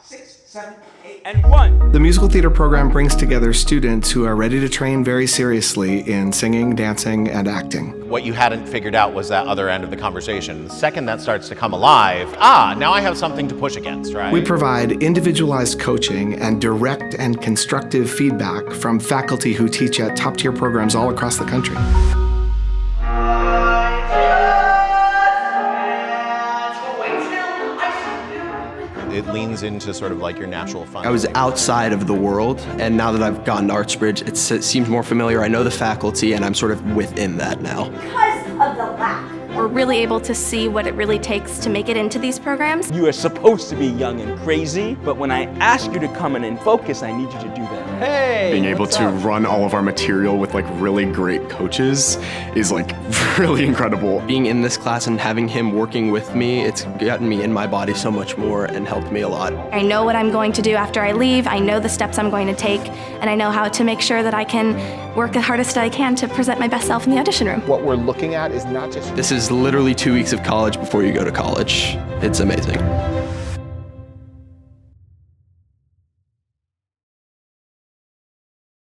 6, 7, 8, and 1. The musical theater program brings together students who are ready to train very seriously in singing, dancing, and acting. What you hadn't figured out was that other end of the conversation. The second that starts to come alive, now I have something to push against, right? We provide individualized coaching and direct and constructive feedback from faculty who teach at top-tier programs all across the country. It leans into sort of like your natural fun. I was outside of the world, and now that I've gone to ArtsBridge, it seems more familiar. I know the faculty, and I'm sort of within that now. Because of the lack. We're really able to see what it really takes to make it into these programs. You are supposed to be young and crazy, but when I ask you to come in and focus, I need you to do that. Hey! Being able to run all of our material with like really great coaches is like really incredible. Being in this class and having him working with me, it's gotten me in my body so much more and helped me a lot. I know what I'm going to do after I leave, I know the steps I'm going to take, and I know how to make sure that I can work the hardest I can to present my best self in the audition room. What we're looking at is not just... This is literally 2 weeks of college before you go to college. It's amazing.